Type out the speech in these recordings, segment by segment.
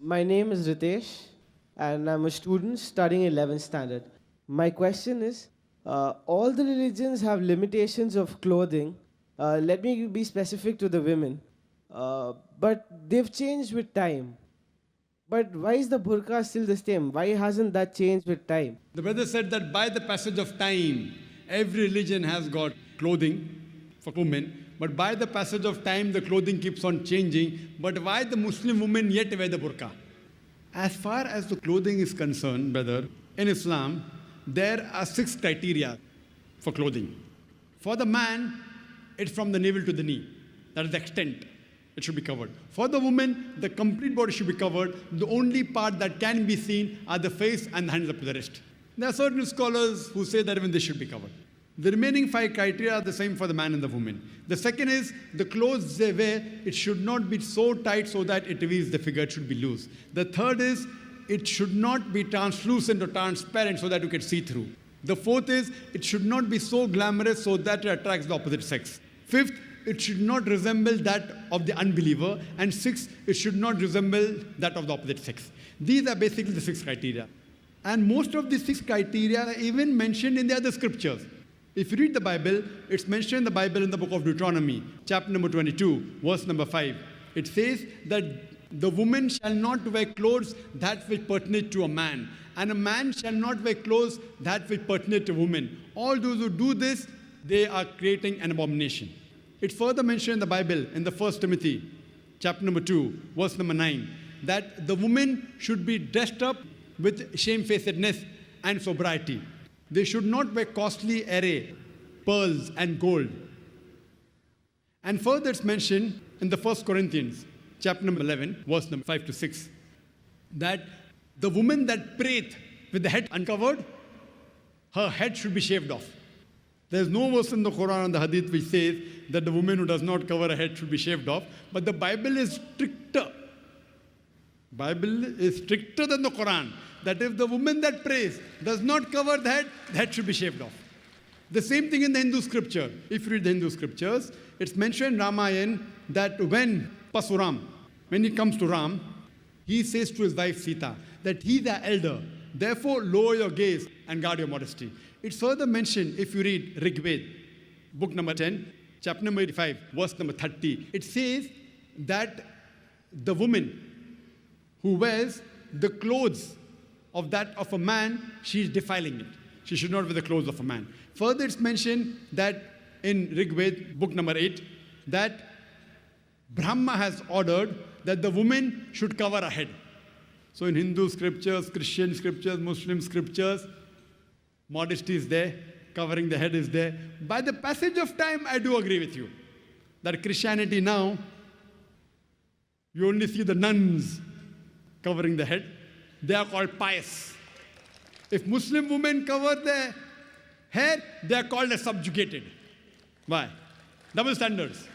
My name is Ritesh, and I'm a student studying 11th standard. My question is, all the religions have limitations of clothing. Let me be specific to the women. But they've changed with time. But why is the burqa still the same? Why hasn't that changed with time? The brother said that by the passage of time, every religion has got clothing for women, but by the passage of time, the clothing keeps on changing. But why the Muslim women yet wear the burqa? As far as the clothing is concerned, brother, in Islam, there are 6 criteria for clothing. For the man, it's from the navel to the knee. That is the extent. It should be covered. For the woman, the complete body should be covered. The only part that can be seen are the face and the hands up to the wrist. There are certain scholars who say that even they should be covered. The remaining 5 criteria are the same for the man and the woman. The second is the clothes they wear, it should not be so tight so that it reveals the figure, it should be loose. The third is it should not be translucent or transparent so that you can see through. The fourth is it should not be so glamorous so that it attracts the opposite sex. Fifth, it should not resemble that of the unbeliever. And sixth, it should not resemble that of the opposite sex. These are basically the 6 criteria. And most of these 6 criteria are even mentioned in the other scriptures. If you read the Bible, it's mentioned in the Bible in the book of Deuteronomy, chapter number 22, verse number 5. It says that the woman shall not wear clothes that which pertain to a man, and a man shall not wear clothes that which pertain to a woman. All those who do this, they are creating an abomination. It's further mentioned in the Bible in the 1 Timothy, chapter number 2, verse number 9, that the woman should be dressed up with shamefacedness and sobriety. They should not wear costly array, pearls and gold. And further it's mentioned in the 1 Corinthians, chapter number 11, verse number 5 to 6, that the woman that prayeth with the head uncovered, her head should be shaved off. There's no verse in the Quran or the Hadith which says that the woman who does not cover her head should be shaved off, but the Bible is stricter. Bible is stricter than the Quran, that if the woman that prays does not cover the head should be shaved off. The same thing in the Hindu scripture. If you read the Hindu scriptures, it's mentioned in Ramayana that when Pasuram, when he comes to Ram, he says to his wife Sita that he's the elder, therefore lower your gaze and guard your modesty. It's further mentioned if you read Rig Veda, book number 10, chapter number 85, verse number 30. It says that the woman who wears the clothes of that of a man, she is defiling it. She should not wear the clothes of a man. Further, it's mentioned that in Rig Veda, book number 8, that Brahma has ordered that the woman should cover her head. So in Hindu scriptures, Christian scriptures, Muslim scriptures, modesty is there, covering the head is there. By the passage of time, I do agree with you that Christianity now, you only see the nuns covering the head. They are called pious. If Muslim women cover their hair, they are called as subjugated. Why? Double standards.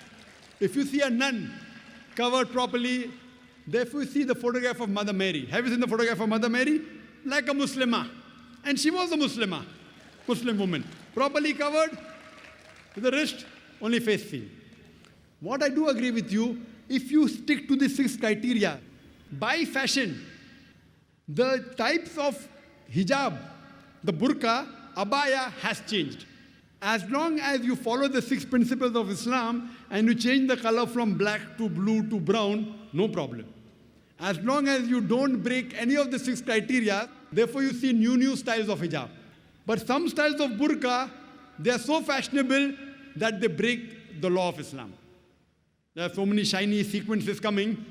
If you see a nun covered properly, therefore you see the photograph of Mother Mary. Have you seen the photograph of Mother Mary? Like a Muslimah. And she was a Muslimah, Muslim woman. Properly covered, to the wrist, only face seen. What I do agree with you, if you stick to the 6 criteria, by fashion, the types of hijab, the burqa, abaya has changed. As long as you follow the 6 principles of Islam and you change the color from black to blue to brown, no problem. As long as you don't break any of the 6 criteria, therefore you see new styles of hijab. But some styles of burqa, they are so fashionable that they break the law of Islam. There are so many shiny sequences coming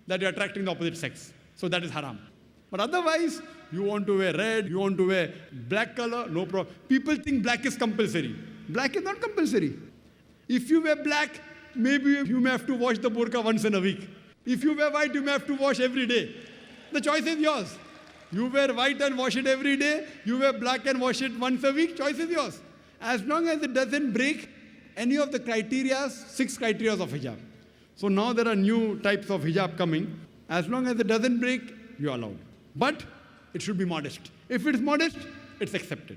that you're attracting the opposite sex. So that is haram. But otherwise, you want to wear red, you want to wear black color, no problem. People think black is compulsory. Black is not compulsory. If you wear black, maybe you may have to wash the burqa once in a week. If you wear white, you may have to wash every day. The choice is yours. You wear white and wash it every day. You wear black and wash it once a week. Choice is yours. As long as it doesn't break any of the criteria, 6 criteria of hijab. So now there are new types of hijab coming. As long as it doesn't break, you are allowed. But it should be modest. If it's modest, it's accepted.